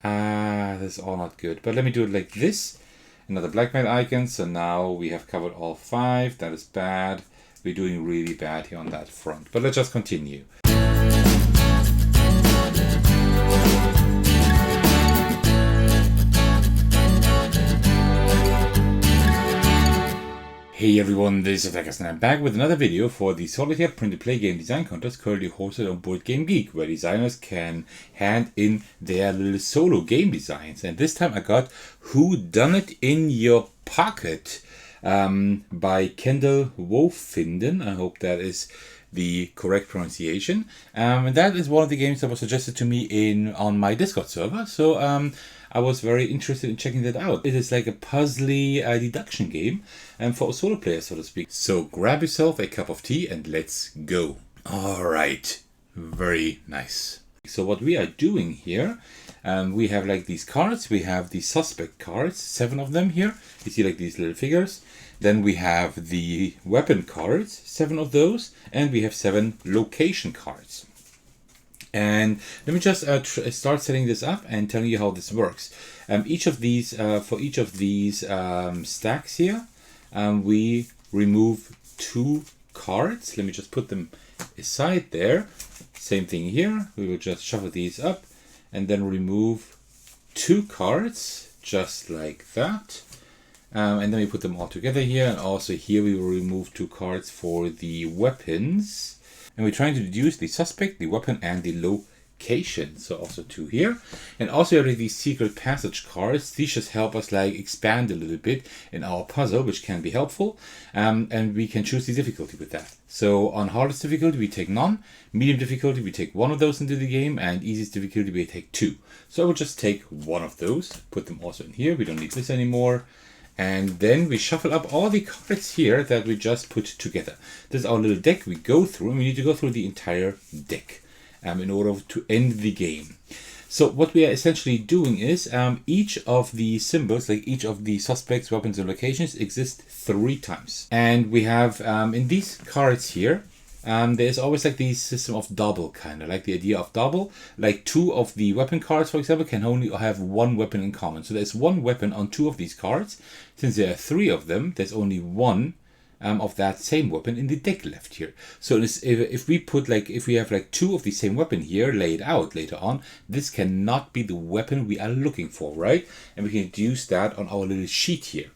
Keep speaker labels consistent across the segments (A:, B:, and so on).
A: This is all not good. But let me do it like this. Another blackmail icon. So now we have covered all 5. That is bad. We're doing really bad here on that front. But let's just continue. Hey everyone, this is Thecos and I'm back with another video for the Solitaire print-to-play game design contest currently hosted on Board Game Geek, where designers can hand in their little solo game designs. And this time I got Whodunit in Your Pocket by Kendall Whodunit. I hope that is the correct pronunciation. And that is one of the games that was suggested to me on my Discord server. So I was very interested in checking that out. It is like a puzzly deduction game for a solo player, so to speak. So grab yourself a cup of tea and let's go. All right, very nice. So what we are doing here, we have like these cards. We have the suspect cards, 7 of them here. You see like these little figures. Then we have the weapon cards, 7 of those. And we have 7 location cards. And let me just start setting this up and telling you how this works. For each of these stacks here, we remove 2 cards. Let me just put them aside there. Same thing here. We will just shuffle these up and then remove 2 cards, just like that. And then we put them all together here. And also here we will remove 2 cards for the weapons. And we're trying to deduce the suspect, the weapon, and the location. So also 2 here. And also you have these secret passage cards. These just help us like expand a little bit in our puzzle, which can be helpful. And we can choose the difficulty with that. So on hardest difficulty, we take none. Medium difficulty, we take 1 of those into the game. And easiest difficulty, we take 2. So I will just take 1 of those. Put them also in here. We don't need this anymore. And then we shuffle up all the cards here that we just put together. This is our little deck we go through, and we need to go through the entire deck in order to end the game. So what we are essentially doing is each of the symbols, like each of the suspects, weapons, and locations exist 3 times. And we have in these cards here, there's always like the system of double, kind of like the idea of double. Like 2 of the weapon cards, for example, can only have 1 weapon in common. So there's 1 weapon on 2 of these cards. Since there are 3 of them, there's only 1 of that same weapon in the deck left here. So if we have like 2 of the same weapon here laid out later on, this cannot be the weapon we are looking for, right? And we can use that on our little sheet here.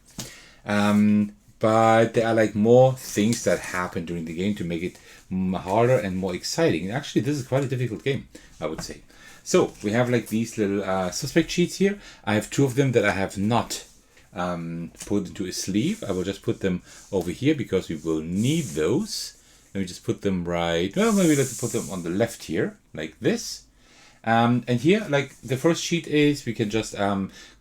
A: But there are like more things that happen during the game to make it harder and more exciting. And actually, this is quite a difficult game, I would say. So we have like these little suspect sheets here. I have 2 of them that I have not put into a sleeve. I will just put them over here because we will need those. Let me just put them right. Well, maybe let's put them on the left here, like this. And here, like the first sheet is, we can just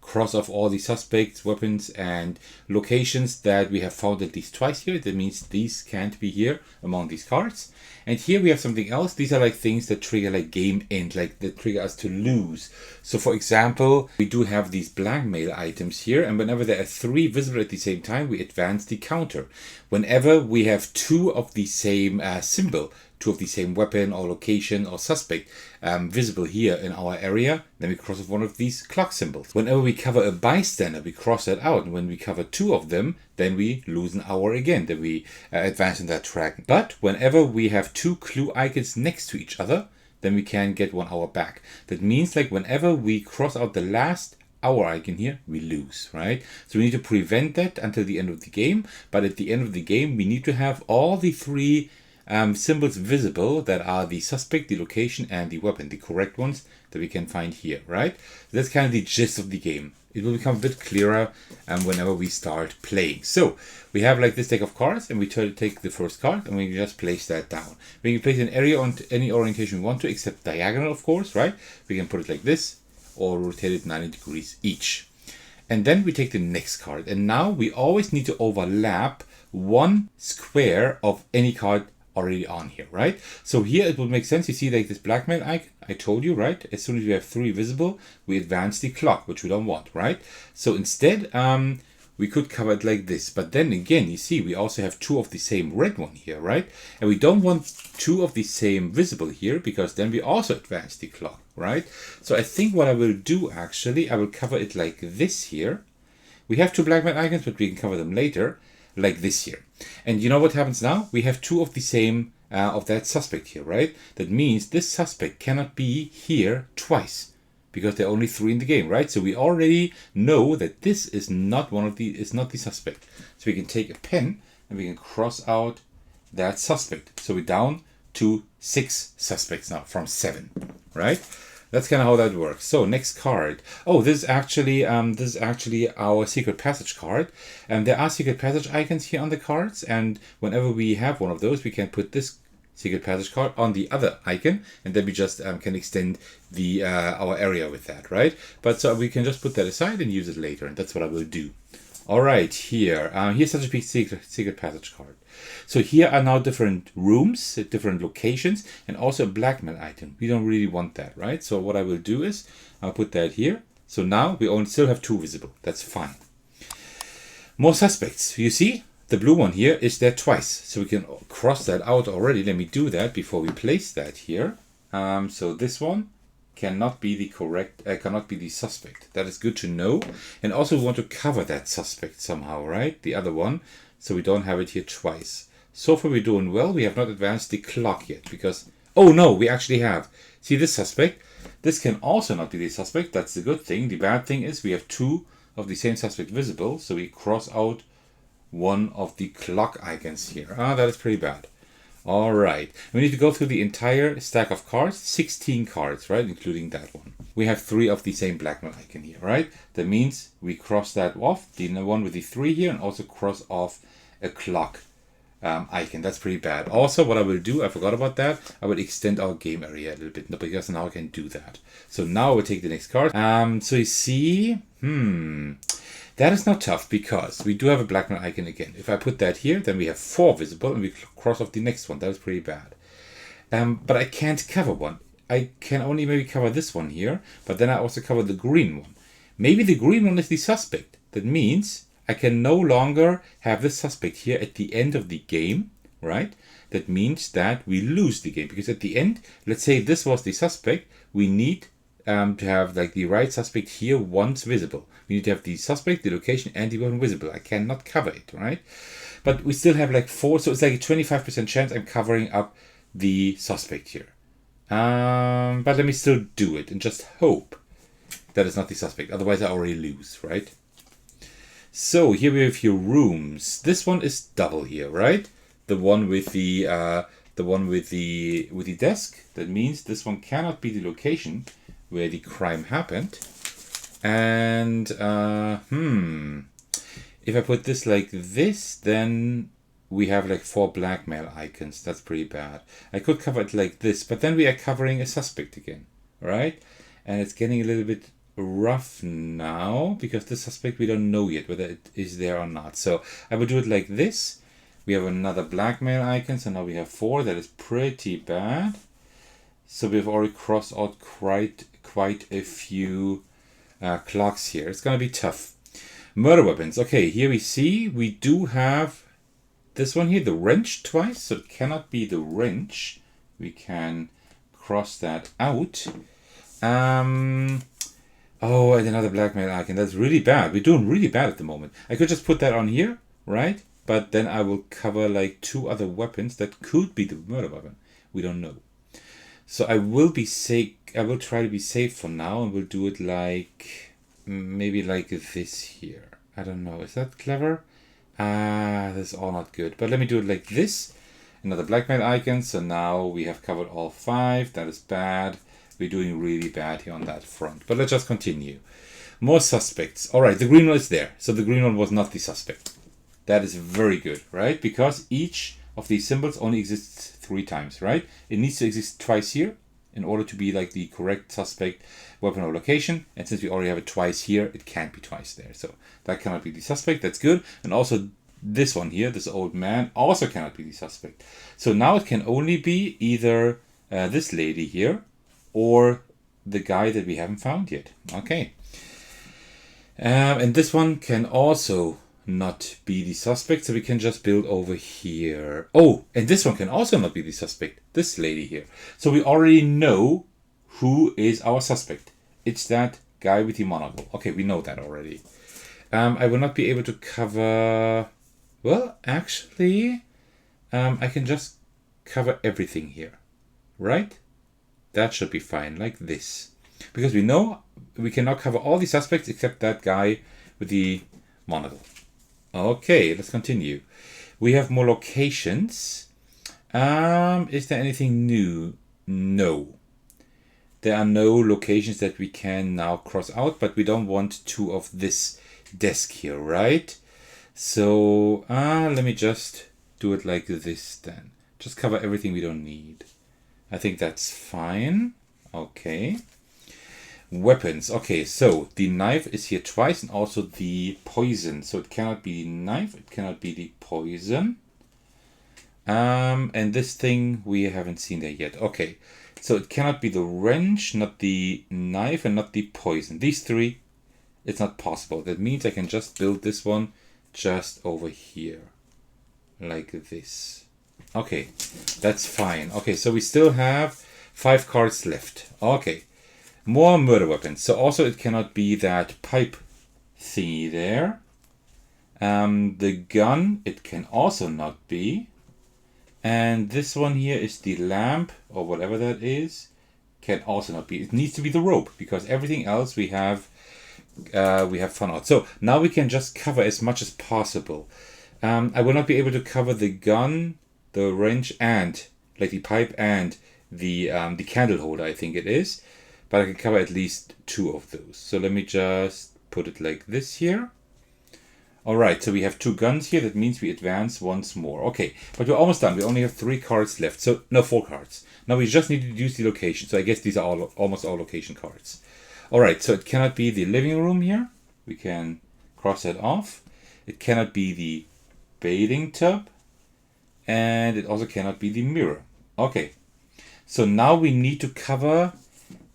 A: cross off all the suspects, weapons, and locations that we have found at least twice here. That means these can't be here among these cards. And here we have something else. These are like things that trigger like game end, like that trigger us to lose. So for example, we do have these blackmail items here, and whenever there are 3 visible at the same time, we advance the counter. Whenever we have 2 of the same symbol, 2 of the same weapon or location or suspect visible here in our area, then we cross off 1 of these clock symbols. Whenever we cover a bystander, we cross that out. And when we cover 2 of them, then we lose an hour again. Then we advance in that track. But whenever we have 2 clue icons next to each other, then we can get 1 hour back. That means like whenever we cross out the last hour icon here, we lose, right? So we need to prevent that until the end of the game. But at the end of the game, we need to have all the 3 symbols visible that are the suspect, the location, and the weapon, the correct ones that we can find here, right? So that's kind of the gist of the game. It will become a bit clearer whenever we start playing. So we have like this deck of cards, and we try to take the first card and we just place that down. We can place an area on any orientation we want to, except diagonal, of course, right? We can put it like this or rotate it 90 degrees each. And then we take the next card. And now we always need to overlap 1 square of any card already on here, right? So here it would make sense. You see like this blackmail icon, I told you, right? As soon as we have 3 visible, we advance the clock, which we don't want, right? So instead, we could cover it like this. But then again, you see, we also have two of the same red one here, right? And we don't want two of the same visible here, because then we also advance the clock, right? So I think what I will do, actually, I will cover it like this here. We have two black mat icons, but we can cover them later, like this here. And you know what happens now? We have two of the same of that suspect here, right? That means this suspect cannot be here twice, because there are only 3 in the game, right? So we already know that this is not not the suspect. So we can take a pen and we can cross out that suspect. So we're down to 6 suspects now from 7, right? That's kind of how that works. So next card. Oh, this is actually our secret passage card. And there are secret passage icons here on the cards, and whenever we have one of those, we can put this secret passage card on the other icon, and then we just can extend the our area with that, right? But so we can just put that aside and use it later, and that's what I will do. All right, here's such a big secret passage card. So here are now different rooms, different locations, and also a blackmail item. We don't really want that, right? So what I will do is I'll put that here. So now we only still have 2 visible. That's fine. More suspects. You see, the blue one here is there twice. So we can cross that out already. Let me do that before we place that here. So this one cannot be the correct, cannot be the suspect. That is good to know. And also we want to cover that suspect somehow, right? The other one. So we don't have it here twice. So far we're doing well. We have not advanced the clock yet because... Oh no, we actually have. See this suspect? This can also not be the suspect. That's the good thing. The bad thing is we have 2 of the same suspect visible. So we cross out one of the clock icons here. That is pretty bad. All right. We need to go through the entire stack of cards. 16 cards, right? Including that one. We have 3 of the same blackmail icon here, right? That means we cross that off. The one with the 3 here, and also cross off a clock icon. That's pretty bad. Also, what I will do, I forgot about that, I will extend our game area a little bit, because now I can do that. So now we'll take the next card. So you see, that is not tough, because we do have a blackmail icon again. If I put that here, then we have 4 visible, and we cross off the next one. That is pretty bad. But I can't cover one. I can only maybe cover this one here, but then I also cover the green one. Maybe the green one is the suspect. That means I can no longer have the suspect here at the end of the game, right? That means that we lose the game, because at the end, let's say this was the suspect, we need to have like the right suspect here once visible. We need to have the suspect, the location, and the one visible. I cannot cover it, right? But we still have like 4, so it's like a 25% chance I'm covering up the suspect here. But let me still do it and just hope that it's not the suspect. Otherwise, I already lose, right? So here we have your rooms. This one is double here, right? The one with the desk. That means this one cannot be the location where the crime happened. And if I put this like this, then we have like 4 blackmail icons. That's pretty bad. I could cover it like this, but then we are covering a suspect again, right? And it's getting a little bit rough now, because the suspect we don't know yet whether it is there or not. So I will do it like this. We have another blackmail icon, so now we have 4. That is pretty bad. So we've already crossed out quite a few clocks here. It's gonna be tough. Murder weapons. Okay, here we see we do have this one here, the wrench twice, so it cannot be the wrench. We can cross that out. Oh, and another blackmail icon. That's really bad. We're doing really bad at the moment. I could just put that on here, right? But then I will cover like 2 other weapons that could be the murder weapon. We don't know. So I will be safe. I will try to be safe for now, and we'll do it like maybe like this here. I don't know. Is that clever? This is all not good. But let me do it like this. Another blackmail icon. So now we have covered all 5. That is bad. We're doing really bad here on that front. But let's just continue. More suspects. All right, the green one is there. So the green one was not the suspect. That is very good, right? Because each of these symbols only exists 3 times, right? It needs to exist twice here in order to be like the correct suspect weapon or location. And since we already have it twice here, it can't be twice there. So that cannot be the suspect. That's good. And also this one here, this old man, also cannot be the suspect. So now it can only be either this lady here or the guy that we haven't found yet. Okay. And this one can also not be the suspect, so we can just build over here. Oh, and this one can also not be the suspect. This lady here. So we already know who is our suspect. It's that guy with the monocle. Okay, we know that already. I will not be able to cover... Well, actually, I can just cover everything here, right? That should be fine, like this. Because we know we cannot cover all the suspects except that guy with the monocle. Okay, let's continue. We have more locations. Is there anything new? No. There are no locations that we can now cross out, but we don't want two of this desk here, right? So let me just do it like this then. Just cover everything we don't need. I think that's fine. Okay. Weapons. Okay, so the knife is here twice and also the poison. So it cannot be the knife, it cannot be the poison. And this thing we haven't seen there yet. Okay, so it cannot be the wrench, not the knife, and not the poison. These three, it's not possible. That means I can just build this one just over here. Like this. Okay, that's fine. Okay, so we still have 5 cards left. Okay. More murder weapons. So also it cannot be that pipe thingy there. The gun, it can also not be. And this one here is the lamp, or whatever that is. Can also not be. It needs to be the rope, because everything else we have fun out. So now we can just cover as much as possible. I will not be able to cover the gun, the wrench, and like the pipe and the candle holder, I think it is. But I can cover at least 2 of those. So let me just put it like this here. Alright, so we have 2 guns here. That means we advance once more. Okay, but we're almost done. We only have 3 cards left. So, no, 4 cards. Now we just need to use the location. So I guess these are almost all location cards. Alright, so it cannot be the living room here. We can cross that off. It cannot be the bathing tub. And it also cannot be the mirror. Okay, so now we need to cover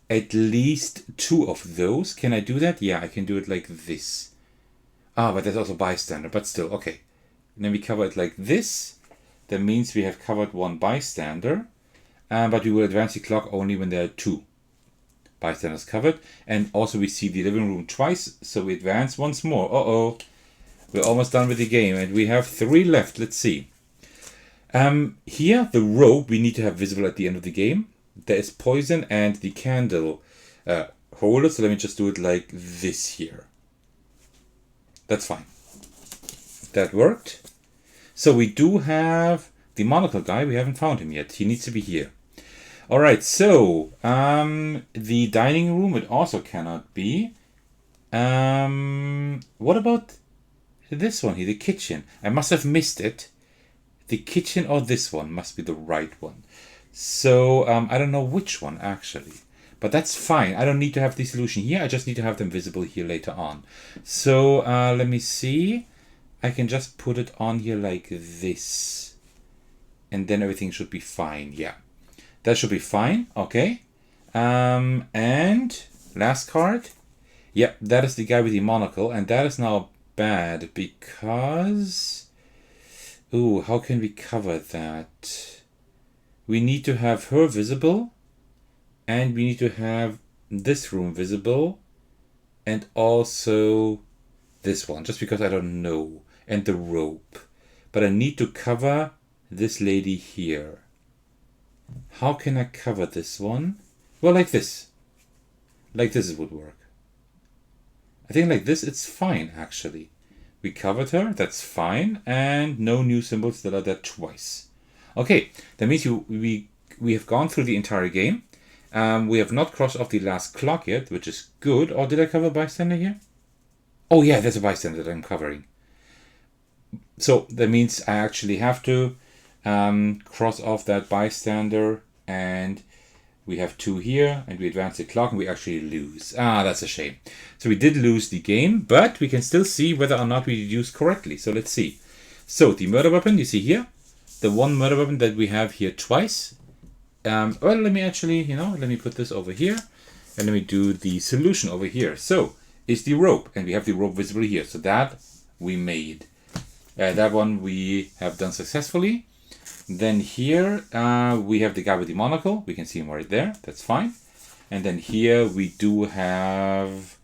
A: at least 2 of those. Can I do that? Yeah, I can do it like this. Ah, but that's also bystander, but still, okay. And then we cover it like this. That means we have covered 1 bystander. But we will advance the clock only when there are 2 bystanders covered. And also we see the living room twice, so we advance once more. Uh-oh. We're almost done with the game, and we have 3 left. Let's see. Here, the rope we need to have visible at the end of the game. There is poison and the candle holder, so let me just do it like this here. That's fine. That worked. So we do have the monocle guy. We haven't found him yet. He needs to be here. Alright, so the dining room, it also cannot be. What about this one here, the kitchen? I must have missed it. The kitchen or this one must be the right one. So, I don't know which one, actually. But that's fine. I don't need to have the solution here. I just need to have them visible here later on. So, let me see. I can just put it on here like this. And then everything should be fine. Yeah. That should be fine. Okay. And last card. Yeah, that is the guy with the monocle. And that is now bad because... Ooh, how can we cover that? We need to have her visible, and we need to have this room visible, and also this one, just because I don't know, and the rope. But I need to cover this lady here. How can I cover this one? Well, like this. Like this would work. I think like this, it's fine, actually. We covered her, that's fine, and no new symbols that are there twice. Okay, that means we have gone through the entire game. We have not crossed off the last clock yet, which is good. Or did I cover bystander here? Oh yeah, there's a bystander that I'm covering. So that means I actually have to cross off that bystander, and we have 2 here, and we advance the clock, and we actually lose. Ah, that's a shame. So we did lose the game, but we can still see whether or not we deduced correctly. So let's see. So the murder weapon, you see here. The 1 murder weapon that we have here twice. Well, let me actually, let me put this over here. And let me do the solution over here. So, is the rope. And we have the rope visible here. So that we made. That one we have done successfully. Then here we have the guy with the monocle. We can see him right there. That's fine. And then here we do have...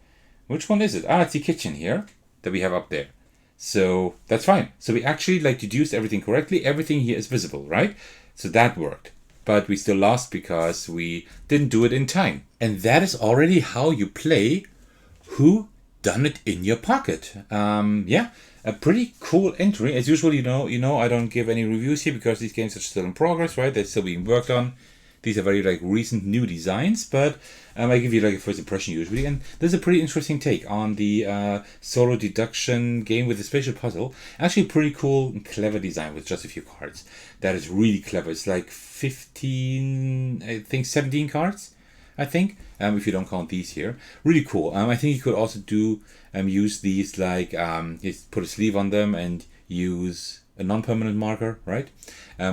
A: Which one is it? It's the kitchen here that we have up there. So that's fine. So we actually deduced everything correctly. Everything here is visible, right? So that worked. But we still lost because we didn't do it in time. And that is already how you play Whodunit in your pocket. Yeah, a pretty cool entry. As usual, you know, I don't give any reviews here because these games are still in progress, right? They're still being worked on. These are very recent new designs, but I give you a first impression usually. And this is a pretty interesting take on the solo deduction game with a spatial puzzle. Actually, pretty cool and clever design with just a few cards. That is really clever. It's 15, I think 17 cards, I think, if you don't count these here. Really cool. I think you could also use these just put a sleeve on them and use a non-permanent marker, right?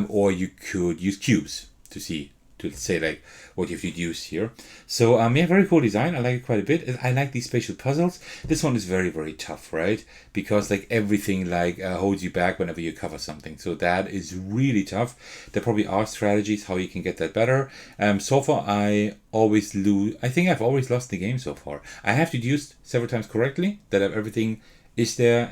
A: Or you could use cubes to say what you've used here. So yeah, very cool design. I like it quite a bit. I like these spatial puzzles. This one is very, very tough, right? Because everything holds you back whenever you cover something. So that is really tough. There probably are strategies how you can get that better. So far I always lose. I think I've always lost the game so far. I have deduced several times correctly that everything is there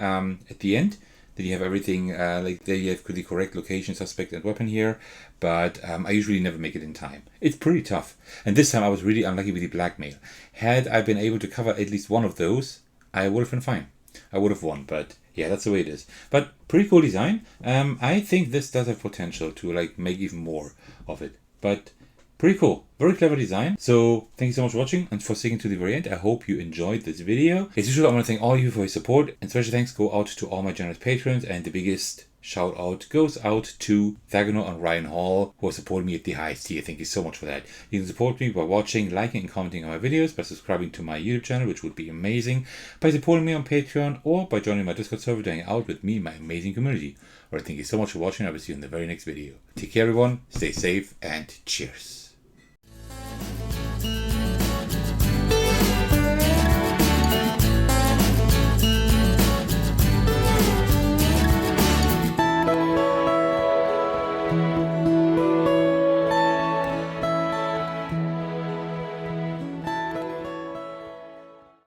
A: at the end. That you have everything, there you have the correct location, suspect, and weapon here. But I usually never make it in time. It's pretty tough. And this time I was really unlucky with the blackmail. Had I been able to cover at least one of those, I would have been fine. I would have won, but yeah, that's the way it is. But pretty cool design. I think this does have potential to make even more of it. But pretty cool. Very clever design. So thank you so much for watching and for sticking to the very end. I hope you enjoyed this video. As usual, I want to thank all of you for your support. And special thanks go out to all my generous patrons. And the biggest shout out goes out to Thecos and Ryan Hall, who are supporting me at the highest tier. Thank you so much for that. You can support me by watching, liking, and commenting on my videos, by subscribing to my YouTube channel, which would be amazing, by supporting me on Patreon, or by joining my Discord server to hang out with me and my amazing community. Alright, thank you so much for watching. I will see you in the very next video. Take care, everyone. Stay safe, and cheers.